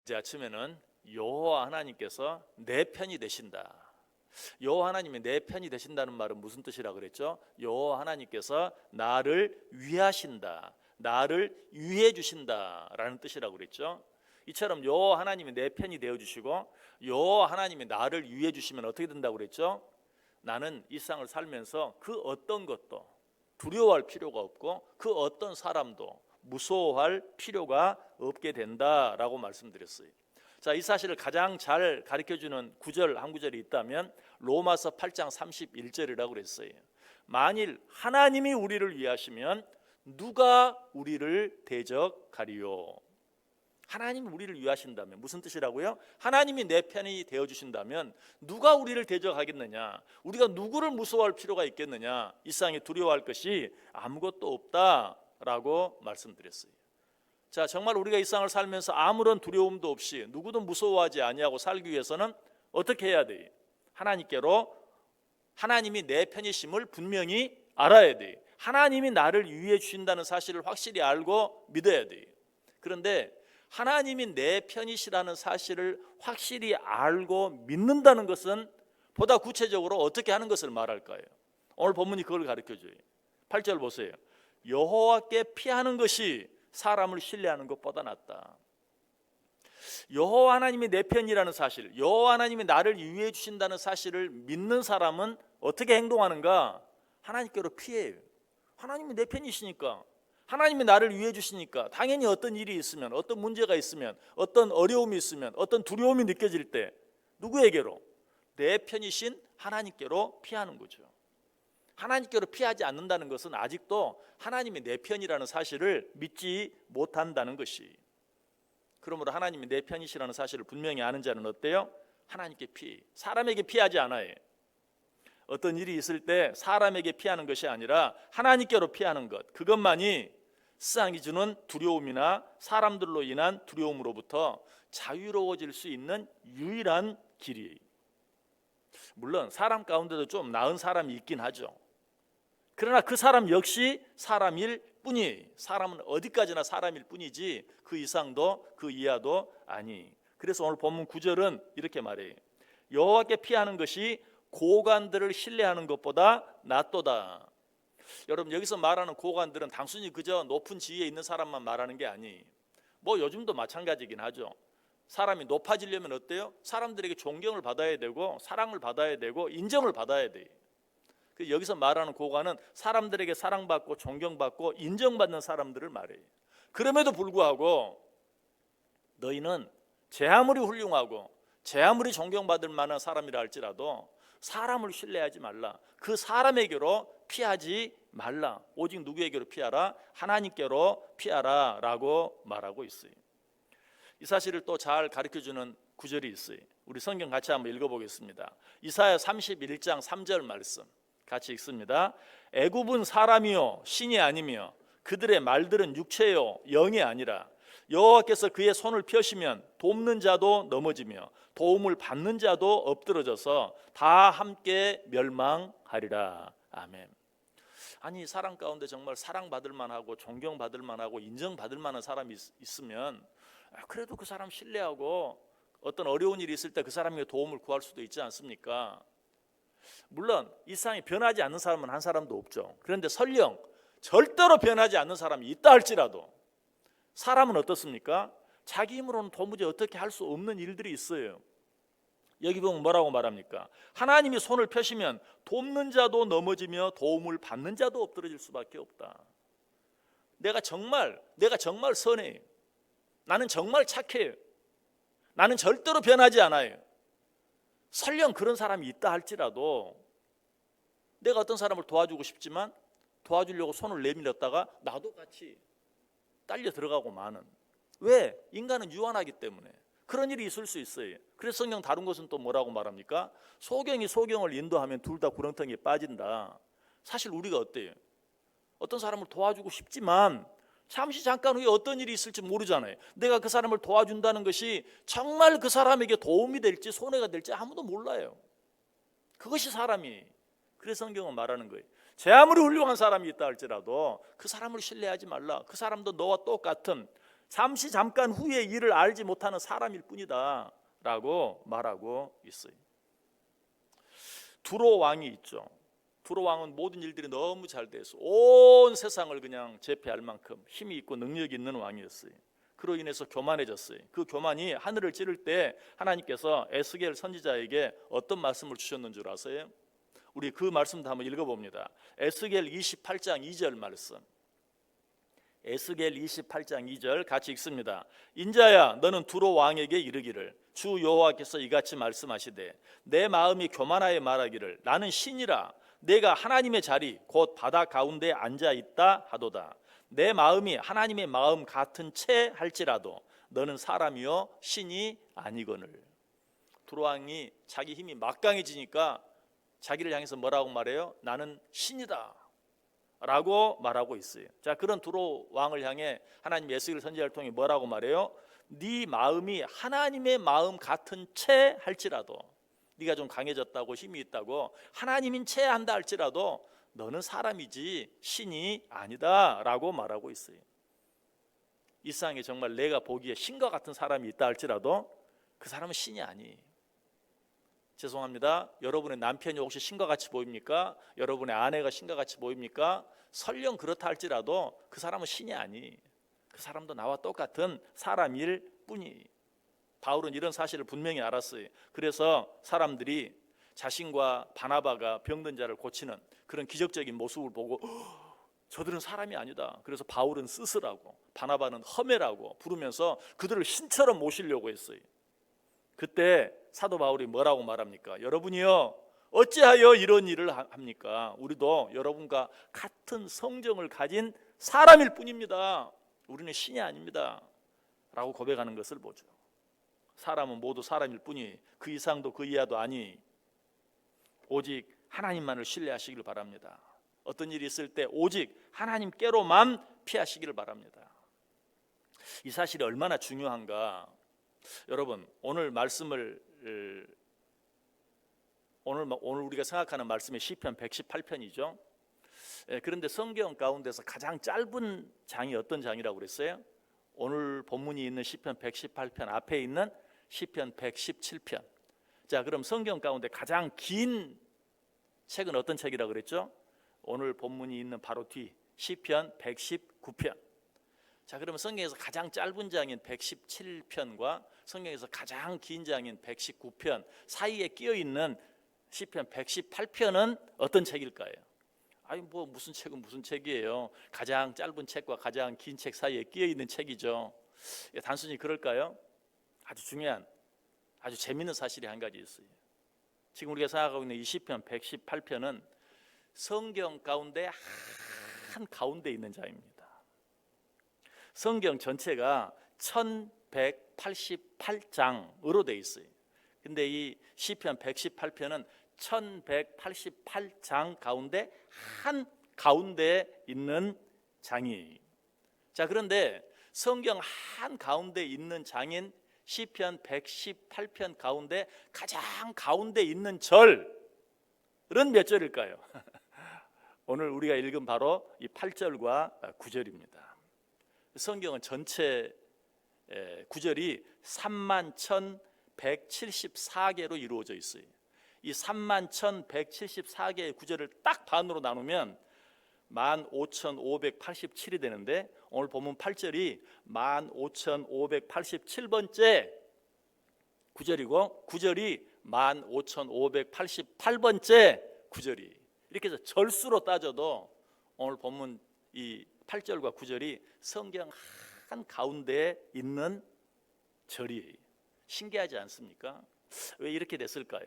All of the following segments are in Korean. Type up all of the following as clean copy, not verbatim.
이제 아침에는 여호와 하나님께서 내 편이 되신다. 여호와 하나님이 내 편이 되신다는 말은 무슨 뜻이라 그랬죠? 여호와 하나님께서 나를 위하신다, 나를 위해 주신다라는 뜻이라고 그랬죠. 이처럼 여호와 하나님이 내 편이 되어 주시고 여호와 하나님이 나를 위해 주시면 어떻게 된다고 그랬죠? 나는 이 세상을 살면서 그 어떤 것도 두려워할 필요가 없고 그 어떤 사람도 무서워할 필요가 없게 된다라고 말씀드렸어요. 자, 이 사실을 가장 잘 가르쳐주는 구절 한 구절이 있다면 로마서 8장 31절이라고 그랬어요. 만일 하나님이 우리를 위하시면 누가 우리를 대적하리요? 하나님이 우리를 위하신다면 무슨 뜻이라고요? 하나님이 내 편이 되어주신다면 누가 우리를 대적하겠느냐? 우리가 누구를 무서워할 필요가 있겠느냐? 이 세상에 두려워할 것이 아무것도 없다라고 말씀드렸어요. 자, 정말 우리가 이 세상을 살면서 아무런 두려움도 없이 누구도 무서워하지 아니하고 살기 위해서는 어떻게 해야 돼요? 하나님께로, 하나님이 내 편이심을 분명히 알아야 돼요. 하나님이 나를 위해 주신다는 사실을 확실히 알고 믿어야 돼요. 그런데 하나님이 내 편이시라는 사실을 확실히 알고 믿는다는 것은 보다 구체적으로 어떻게 하는 것을 말할까요? 오늘 본문이 그걸 가르쳐줘요. 8절 보세요. 여호와께 피하는 것이 사람을 신뢰하는 것보다 낫다. 여호와 하나님이 내 편이라는 사실, 여호와 하나님이 나를 위해 주신다는 사실을 믿는 사람은 어떻게 행동하는가? 하나님께로 피해요. 하나님이 내 편이시니까, 하나님이 나를 위해 주시니까 당연히 어떤 일이 있으면, 어떤 문제가 있으면, 어떤 어려움이 있으면, 어떤 두려움이 느껴질 때 누구에게로? 내 편이신 하나님께로 피하는 거죠. 하나님께로 피하지 않는다는 것은 아직도 하나님이 내 편이라는 사실을 믿지 못한다는 것이. 그러므로 하나님이 내 편이시라는 사실을 분명히 아는 자는 어때요? 하나님께 피해. 사람에게 피하지 않아요. 어떤 일이 있을 때 사람에게 피하는 것이 아니라 하나님께로 피하는 것, 그것만이 세상이 주는 두려움이나 사람들로 인한 두려움으로부터 자유로워질 수 있는 유일한 길이에요. 물론 사람 가운데도 좀 나은 사람이 있긴 하죠. 그러나 그 사람 역시 사람일 뿐이에요. 사람은 어디까지나 사람일 뿐이지 그 이상도 그 이하도 아니. 그래서 오늘 본문 9절은 이렇게 말해요. 여호와께 피하는 것이 고관들을 신뢰하는 것보다 낫도다. 여러분, 여기서 말하는 고관들은 단순히 그저 높은 지위에 있는 사람만 말하는 게 아니에요. 뭐 요즘도 마찬가지긴 하죠. 사람이 높아지려면 어때요? 사람들에게 존경을 받아야 되고 사랑을 받아야 되고 인정을 받아야 돼요. 여기서 말하는 고관은 사람들에게 사랑받고 존경받고 인정받는 사람들을 말해요. 그럼에도 불구하고 너희는 제 아무리 훌륭하고 제 아무리 존경받을 만한 사람이라 할지라도 사람을 신뢰하지 말라. 그 사람에게로 피하지 말라. 오직 누구에게로 피하라? 하나님께로 피하라 라고 말하고 있어요. 이 사실을 또 잘 가르쳐주는 구절이 있어요. 우리 성경 같이 한번 읽어보겠습니다. 이사야 31장 3절 말씀 같이 읽습니다. 애굽은 사람이요 신이 아니며 그들의 말들은 육체요 영이 아니라 여호와께서 그의 손을 펴시면 돕는 자도 넘어지며 도움을 받는 자도 엎드러져서 다 함께 멸망하리라. 아멘. 아니, 사람 가운데 정말 사랑받을 만하고 존경받을 만하고 인정받을 만한 사람이 있으면 그래도 그 사람 신뢰하고 어떤 어려운 일이 있을 때 그 사람에게 도움을 구할 수도 있지 않습니까? 물론 이 세상에 변하지 않는 사람은 한 사람도 없죠. 그런데 설령 절대로 변하지 않는 사람이 있다 할지라도 사람은 어떻습니까? 자기 힘으로는 도무지 어떻게 할 수 없는 일들이 있어요. 여기 보면 뭐라고 말합니까? 하나님이 손을 펴시면 돕는 자도 넘어지며 도움을 받는 자도 엎드러질 수밖에 없다. 내가 정말 선해요. 나는 정말 착해요. 나는 절대로 변하지 않아요. 설령 그런 사람이 있다 할지라도 내가 어떤 사람을 도와주고 싶지만 도와주려고 손을 내밀었다가 나도 같이 딸려 들어가고 마는. 왜? 인간은 유한하기 때문에 그런 일이 있을 수 있어요. 그래서 성경 다른 것은 또 뭐라고 말합니까? 소경이 소경을 인도하면 둘 다 구렁텅이에 빠진다. 사실 우리가 어때요? 어떤 사람을 도와주고 싶지만 잠시 잠깐 후에 어떤 일이 있을지 모르잖아요. 내가 그 사람을 도와준다는 것이 정말 그 사람에게 도움이 될지 손해가 될지 아무도 몰라요. 그것이 사람이. 그래서 성경은 말하는 거예요. 제 아무리 훌륭한 사람이 있다 할지라도 그 사람을 신뢰하지 말라. 그 사람도 너와 똑같은 잠깐 후의 일을 알지 못하는 사람일 뿐이다 라고 말하고 있어요. 두로 왕이 있죠. 두로 왕은 모든 일들이 너무 잘 돼서 온 세상을 그냥 제패할 만큼 힘이 있고 능력이 있는 왕이었어요. 그로 인해서 교만해졌어요. 그 교만이 하늘을 찌를 때 하나님께서 에스겔 선지자에게 어떤 말씀을 주셨는 줄 아세요? 우리 그 말씀도 한번 읽어봅니다. 에스겔 28장 2절 말씀. 에스겔 28장 2절 같이 읽습니다. 인자야, 너는 두로 왕에게 이르기를 주 여호와께서 이같이 말씀하시되 내 마음이 교만하여 말하기를 나는 신이라 내가 하나님의 자리 곧 바다 가운데 앉아 있다 하도다. 내 마음이 하나님의 마음 같은 채 할지라도 너는 사람이요 신이 아니거늘. 두로 왕이 자기 힘이 막강해지니까 자기를 향해서 뭐라고 말해요? 나는 신이다 라고 말하고 있어요. 자, 그런 두로 왕을 향해 하나님 에스겔 선지자를 통해 뭐라고 말해요? 네 마음이 하나님의 마음 같은 채 할지라도, 네가 좀 강해졌다고 힘이 있다고 하나님인 채 한다 할지라도 너는 사람이지 신이 아니다 라고 말하고 있어요. 이 세상에 정말 내가 보기에 신과 같은 사람이 있다 할지라도 그 사람은 신이 아니에요. 죄송합니다. 여러분의 남편이 혹시 신과 같이 보입니까? 여러분의 아내가 신과 같이 보입니까? 설령 그렇다 할지라도 그 사람은 신이 아니. 그 사람도 나와 똑같은 사람일 뿐이. 바울은 이런 사실을 분명히 알았어요. 그래서 사람들이 자신과 바나바가 병든 자를 고치는 그런 기적적인 모습을 보고 저들은 사람이 아니다. 그래서 바울은 스스라고 바나바는 허메라고 부르면서 그들을 신처럼 모시려고 했어요. 그때 사도 바울이 뭐라고 말합니까? 여러분이요 어찌하여 이런 일을 합니까? 우리도 여러분과 같은 성정을 가진 사람일 뿐입니다. 우리는 신이 아닙니다 라고 고백하는 것을 보죠. 사람은 모두 사람일 뿐이 그 이상도 그 이하도 아니, 오직 하나님만을 신뢰하시기를 바랍니다. 어떤 일이 있을 때 오직 하나님께로만 피하시기를 바랍니다. 이 사실이 얼마나 중요한가. 여러분, 오늘 말씀을 오늘 우리가 생각하는 말씀이 시편 118편이죠. 그런데 성경 가운데서 가장 짧은 장이 어떤 장이라고 그랬어요? 오늘 본문이 있는 시편 118편 앞에 있는 시편 117편. 자, 그럼 성경 가운데 가장 긴 책은 어떤 책이라고 그랬죠? 오늘 본문이 있는 바로 뒤 시편 119편. 자, 그러면 성경에서 가장 짧은 장인 117편과 성경에서 가장 긴 장인 119편 사이에 끼어 있는 시편 118편은 어떤 책일까요? 아니 뭐 무슨 책은 무슨 책이에요. 가장 짧은 책과 가장 긴 책 사이에 끼어 있는 책이죠. 단순히 그럴까요? 아주 중요한, 아주 재미있는 사실이 한 가지 있어요. 지금 우리가 생각하고 있는 이 시편 118편은 성경 가운데 한 가운데 있는 장입니다. 성경 전체가 1188장으로 되어 있어요. 근데 이 시편 118편은 1188장 가운데 한 가운데 있는 장이에요. 자, 그런데 성경 한 가운데 있는 장인 시편 118편 가운데 가장 가운데 있는 절은 몇 절일까요? 오늘 우리가 읽은 바로 이 8절과 9절입니다. 성경은 전체 구절이 31,174개로 이루어져 있어요. 이 31,174개의 구절을 딱 반으로 나누면 15,587이 되는데 오늘 본문 8절이 15,587번째 구절이고 9절이 15,588번째 구절이, 이렇게 해서 절수로 따져도 오늘 본문 이 8절과 9절이 성경 한 가운데에 있는 절이에요. 신기하지 않습니까? 왜 이렇게 됐을까요?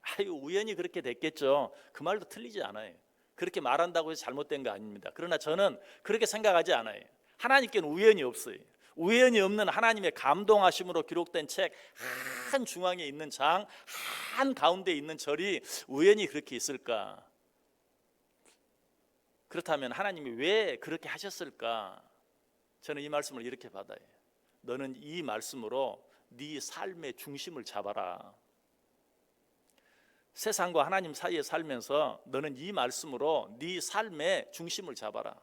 아유, 우연히 그렇게 됐겠죠. 그 말도 틀리지 않아요. 그렇게 말한다고 해서 잘못된 거 아닙니다. 그러나 저는 그렇게 생각하지 않아요. 하나님께는 우연이 없어요. 우연이 없는 하나님의 감동하심으로 기록된 책 한 중앙에 있는 장 한 가운데 있는 절이 우연히 그렇게 있을까? 그렇다면 하나님이 왜 그렇게 하셨을까? 저는 이 말씀을 이렇게 받아요. 너는 이 말씀으로 네 삶의 중심을 잡아라. 세상과 하나님 사이에 살면서 너는 이 말씀으로 네 삶의 중심을 잡아라.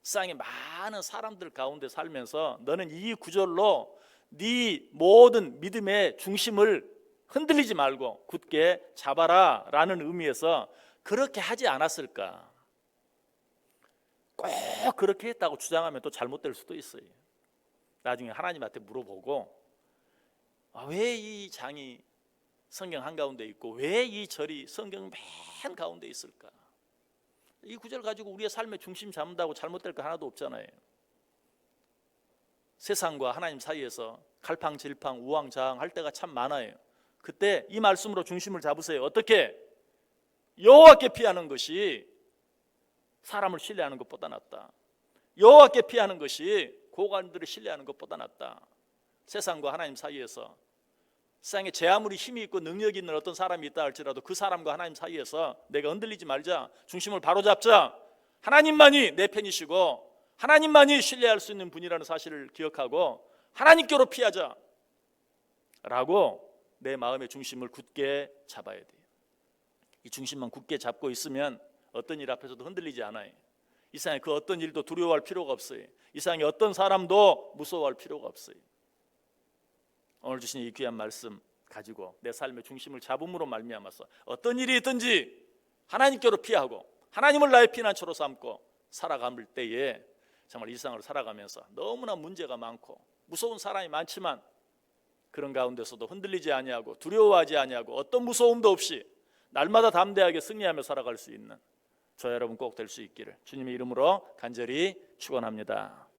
세상에 많은 사람들 가운데 살면서 너는 이 구절로 네 모든 믿음의 중심을 흔들리지 말고 굳게 잡아라 라는 의미에서 그렇게 하지 않았을까? 꼭 그렇게 했다고 주장하면 또 잘못될 수도 있어요. 나중에 하나님한테 물어보고 왜 이 장이 성경 한가운데 있고 왜 이 절이 성경 맨 가운데 있을까? 이 구절 가지고 우리의 삶의 중심 잡는다고 잘못될 거 하나도 없잖아요. 세상과 하나님 사이에서 갈팡질팡 우왕좌왕 할 때가 참 많아요. 그때 이 말씀으로 중심을 잡으세요. 어떻게? 여호와께 피하는 것이 사람을 신뢰하는 것보다 낫다. 여호와께 피하는 것이 고관들을 신뢰하는 것보다 낫다. 세상과 하나님 사이에서 세상에 제 아무리 힘이 있고 능력이 있는 어떤 사람이 있다 할지라도 그 사람과 하나님 사이에서 내가 흔들리지 말자. 중심을 바로잡자. 하나님만이 내 편이시고 하나님만이 신뢰할 수 있는 분이라는 사실을 기억하고 하나님께로 피하자 라고 내 마음의 중심을 굳게 잡아야 돼요. 이 중심만 굳게 잡고 있으면 어떤 일 앞에서도 흔들리지 않아요. 이 세상에 그 어떤 일도 두려워할 필요가 없어요. 이 세상에 어떤 사람도 무서워할 필요가 없어요. 오늘 주신 이 귀한 말씀 가지고 내 삶의 중심을 잡음으로 말미암아서 어떤 일이 있든지 하나님께로 피하고 하나님을 나의 피난처로 삼고 살아갈 때에 정말 이 세상을 살아가면서 너무나 문제가 많고 무서운 사람이 많지만 그런 가운데서도 흔들리지 아니하고 두려워하지 아니하고 어떤 무서움도 없이 날마다 담대하게 승리하며 살아갈 수 있는 저 여러분 꼭 될 수 있기를 주님의 이름으로 간절히 축원합니다.